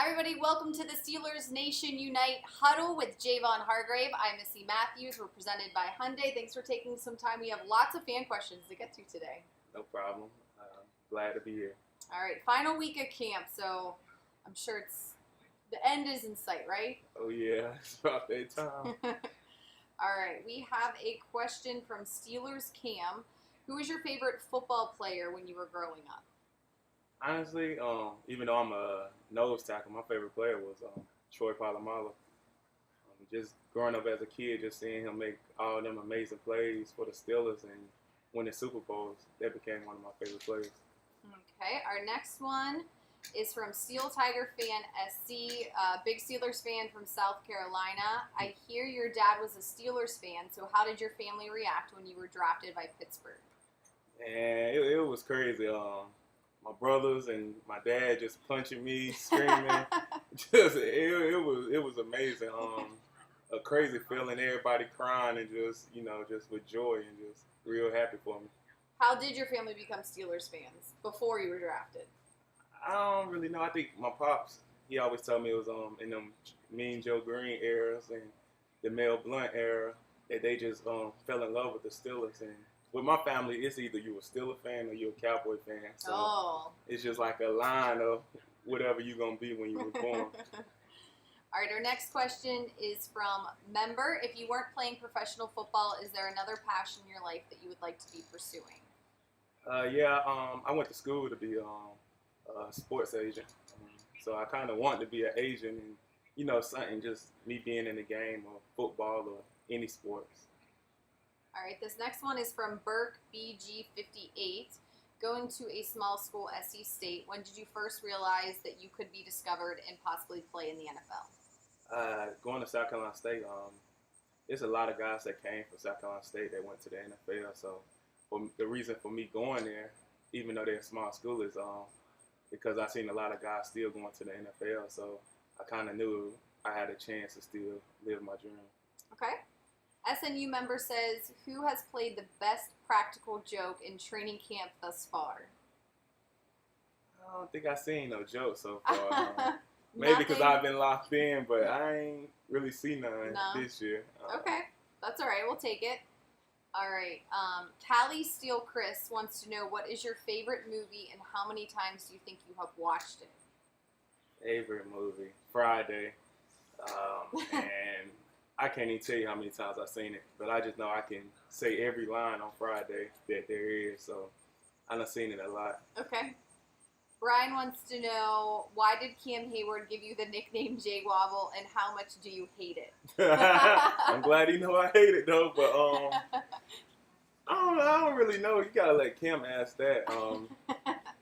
Hi everybody, welcome to the Steelers Nation Unite Huddle with Javon Hargrave. I'm Missy Matthews. We're presented by Hyundai. Thanks for taking some time. We have lots of fan questions to get to today. No problem. Glad to be here. All right, final week of camp, so I'm sure the end is in sight, right? Oh yeah, it's about that time. All right, we have a question from Steelers Cam. Who was your favorite football player when you were growing up? Honestly, even though I'm a nose tackle, my favorite player was Troy Polamalu. Just growing up as a kid, just seeing him make all them amazing plays for the Steelers and winning Super Bowls, that became one of my favorite players. Okay, our next one is from Steel Tiger Fan SC, big Steelers fan from South Carolina. I hear your dad was a Steelers fan, so how did your family react when you were drafted by Pittsburgh? And it was crazy. My brothers and my dad just punching me, screaming. it was amazing. A crazy feeling, everybody crying and just with joy and just real happy for me. How did your family become Steelers fans before you were drafted? I don't really know. I think my pops, he always told me it was in them Mean Joe Green eras and the Mel Blount era that they just fell in love with the Steelers. And with my family, it's either you a Steelers fan or you're a Cowboy fan. So It's just like a line of whatever you're going to be when you were born. All right, our next question is from Member. If you weren't playing professional football, is there another passion in your life that you would like to be pursuing? I went to school to be a sports agent. So I kind of want to be an agent and, something just me being in the game of football or any sports. All right, this next one is from Burke BG58. Going to a small school, SC State, when did you first realize that you could be discovered and possibly play in the NFL? Going to South Carolina State, there's a lot of guys that came from South Carolina State that went to the NFL. So the reason for me going there, even though they're a small school, is because I seen a lot of guys still going to the NFL. So I kind of knew I had a chance to still live my dream. Okay. SNU member says, who has played the best practical joke in training camp thus far? I don't think I've seen no joke so far. Maybe because I've been locked in, but I ain't really seen none this year. Okay, that's all right. We'll take it. All right. Callie Steele Chris wants to know, what is your favorite movie and how many times do you think you have watched it? Favorite movie? Friday. And I can't even tell you how many times I've seen it, but I just know I can say every line on Friday that there is, so I've seen it a lot. Okay. Brian wants to know, why did Cam Hayward give you the nickname J Wobble, and how much do you hate it? I'm glad he know I hate it, though, but I don't really know. You got to let Cam ask that.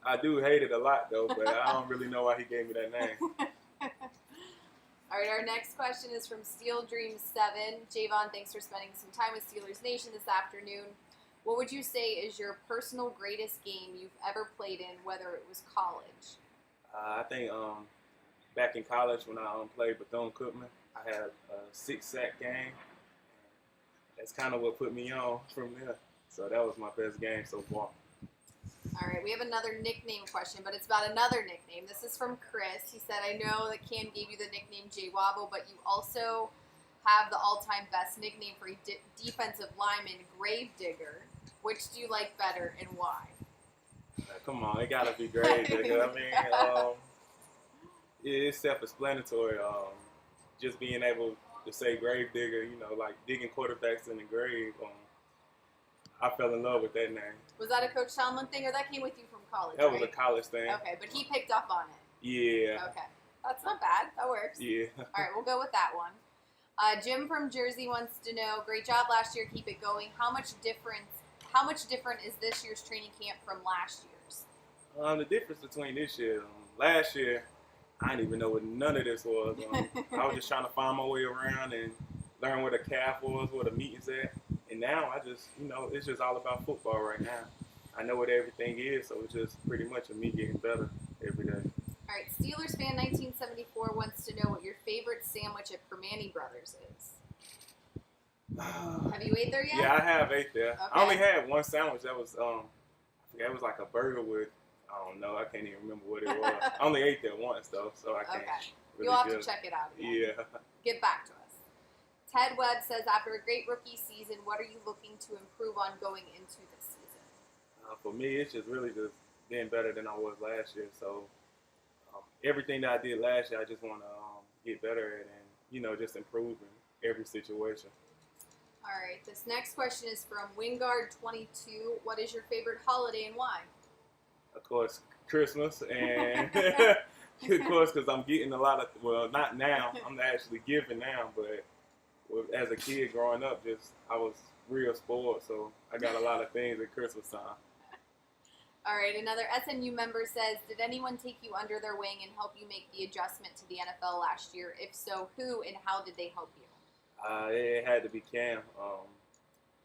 I do hate it a lot, though, but I don't really know why he gave me that name. All right, our next question is from Steel Dream 7. Javon, thanks for spending some time with Steelers Nation this afternoon. What would you say is your personal greatest game you've ever played in, whether it was college? I think back in college when I played Bethune-Cookman, I had a 6-sack game. That's kind of what put me on from there. So that was my best game so far. All right, we have another nickname question, but it's about another nickname. This is from Chris. He said, I know that Cam gave you the nickname J Wobble, but you also have the all-time best nickname for a defensive lineman, Grave Digger. Which do you like better and why? Come on, it got to be Grave Digger. I mean, it's self-explanatory. Just being able to say Grave Digger, like digging quarterbacks in the grave. I fell in love with that name. Was that a Coach Tomlin thing, or that came with you from college? That was a college thing. Okay, but he picked up on it. Yeah. Okay, that's not bad. That works. Yeah. All right, we'll go with that one. Jim from Jersey wants to know, great job last year. Keep it going. How much different is this year's training camp from last year's? The difference between this year, last year, I didn't even know what none of this was. I was just trying to find my way around and learn where the calf was, where the meat is at. And now I just, it's just all about football right now. I know what everything is, so it's just pretty much me getting better every day. All right, Steelers fan 1974 wants to know what your favorite sandwich at Permane Brothers is. Have you ate there yet? Yeah, I have ate there. Okay. I only had one sandwich that was, it was like a burger with I don't know. I can't even remember what it was. I only ate there once though, so I can't. Okay. Really You'll have to judge. check it out again. Yeah. Get back to us. Ted Webb says, after a great rookie season, what are you looking to improve on going into this season? For me, it's just really just being better than I was last year. So everything that I did last year, I just want to get better at and, just improve in every situation. All right. This next question is from Wingard22. What is your favorite holiday and why? Of course, Christmas and of course, because I'm getting a lot of, well, not now. I'm actually giving now, but as a kid growing up, I was real spoiled. So I got a lot of things at Christmas time. All right, another SNU member says, did anyone take you under their wing and help you make the adjustment to the NFL last year? If so, who and how did they help you? It had to be Cam.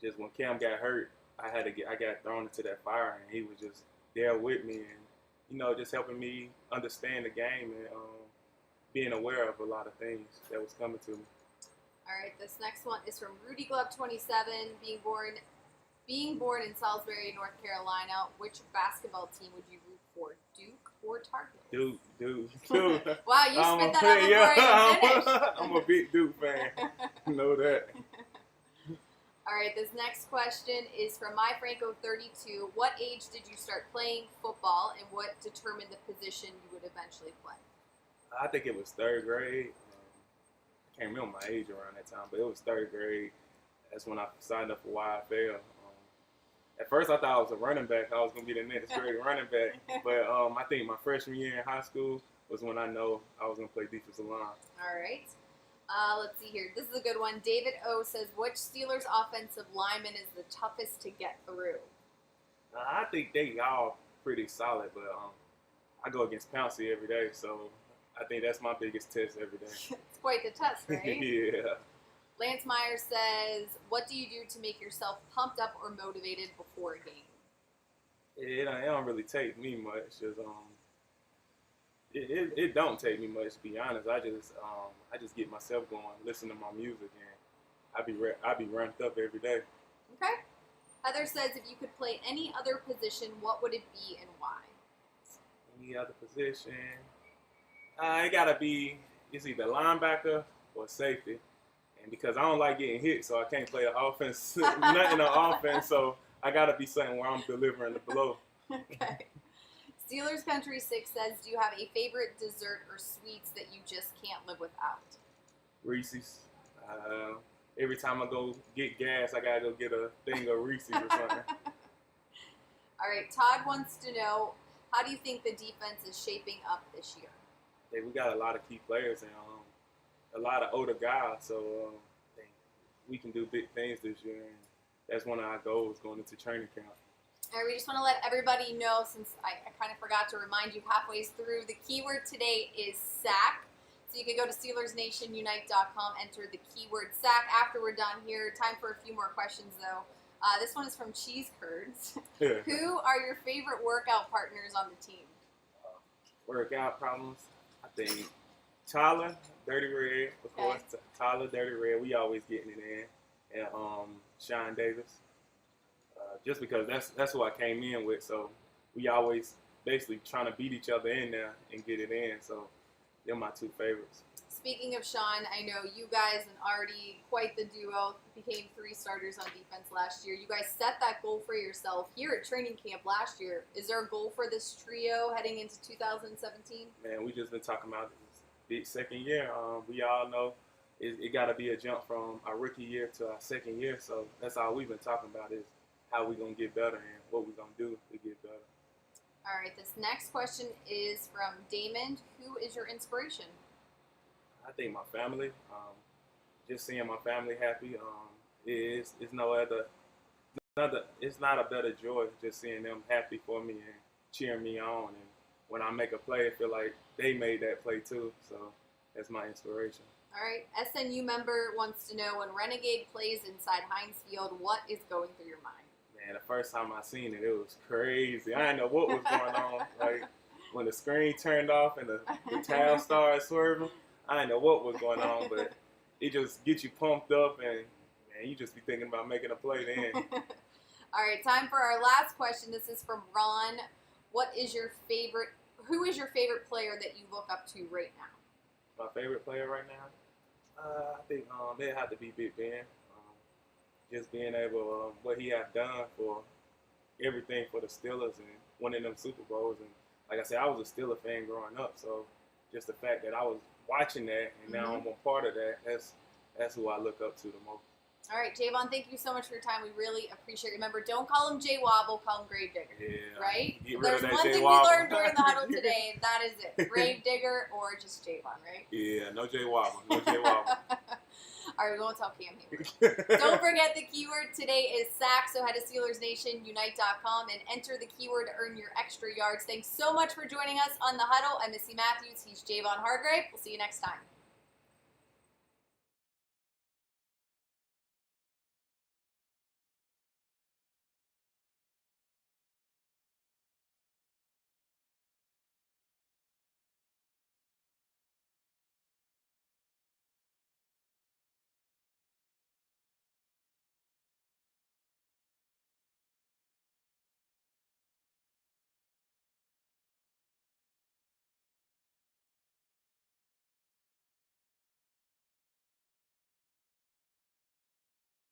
Just when Cam got hurt, I got thrown into that fire, and he was just there with me, and just helping me understand the game and being aware of a lot of things that was coming to me. All right, this next one is from Rudy Glove 27, being born in Salisbury, North Carolina. Which basketball team would you root for, Duke or Tar Heels? Duke. Wow, you spit that out before I even finished. I'm a big Duke fan. Know that. All right, this next question is from MyFranco32. What age did you start playing football, and what determined the position you would eventually play? I think it was third grade. I can't remember my age around that time, but it was third grade. That's when I signed up for YFL. At first, I thought I was a running back. I was going to be the next great running back. But I think my freshman year in high school was when I know I was going to play defensive line. All right. Let's see here. This is a good one. David O says, which Steelers offensive lineman is the toughest to get through? I think they all pretty solid, but I go against Pouncey every day, so I think that's my biggest test every day. It's quite the test, right? Yeah. Lance Myers says, what do you do to make yourself pumped up or motivated before a game? It don't really take me much. It don't take me much, to be honest. I just get myself going, listen to my music, and I be ramped up every day. Okay. Heather says, if you could play any other position, what would it be and why? Any other position? It gotta be, it's either linebacker or safety. And because I don't like getting hit, so I can't play the offense, nothing on offense, so I gotta be something where I'm delivering the blow. Okay. Steelers Country 6 says, do you have a favorite dessert or sweets that you just can't live without? Reese's. Every time I go get gas, I gotta go get a thing of Reese's or something. All right, Todd wants to know, how do you think the defense is shaping up this year? Hey, we got a lot of key players and a lot of older guys, so we can do big things this year, and that's one of our goals going into training camp. All right, we just want to let everybody know, since I kind of forgot to remind you halfway through, the keyword today is sack. So you can go to SteelersNationUnite.com, enter the keyword sack. After we're done here, time for a few more questions, though. This one is from Cheese Curds. Who are your favorite workout partners on the team? Workout problems, I think Tyler, Dirty Red, of course. Tyler, Dirty Red, we always getting it in. And Sean Davis. Just because that's who I came in with, so we always basically trying to beat each other in there and get it in. So they're my two favorites. Speaking of Sean, I know you guys and Artie, quite the duo, became 3 starters on defense last year. You guys set that goal for yourself here at training camp last year. Is there a goal for this trio heading into 2017? Man, we just been talking about this big second year. We all know it got to be a jump from our rookie year to our second year. So that's all we've been talking about is how we going to get better and what we're going to do to get better. All right, this next question is from Damon. Who is your inspiration? I think my family. Just seeing my family happy is no other. It's not a better joy just seeing them happy for me and cheering me on. And when I make a play, I feel like they made that play too. So that's my inspiration. All right, SNU member wants to know, when Renegade plays inside Heinz Field, what is going through your mind? Man, the first time I seen it, it was crazy. I didn't know what was going on. Like when the screen turned off and the towel started swerving, I didn't know what was going on, but it just gets you pumped up, and man, you just be thinking about making a play then. All right, time for our last question. This is from Ron. Who is your favorite player that you look up to right now? My favorite player right now, I think it had to be Big Ben. Just being able, what he have done for everything for the Steelers and winning them Super Bowls. And like I said, I was a Steeler fan growing up, so just the fact that I was watching that and now I'm a part of that, that's who I look up to the most. All right, Javon, thank you so much for your time. We really appreciate it. Remember, don't call him Jay Wobble, call him Grave Digger. Yeah. Right? Get rid There's of that one Jay thing Wobble. we learned during the huddle today, and that is it. Grave Digger or just Javon, right? Yeah, no Jay Wobble. No Jay Wobble. All right, we won't tell Cam here. Don't forget the keyword today is sack, so head to SteelersNationUnite.com and enter the keyword to earn your extra yards. Thanks so much for joining us on The Huddle. I'm Missy Matthews. He's Javon Hargrave. We'll see you next time.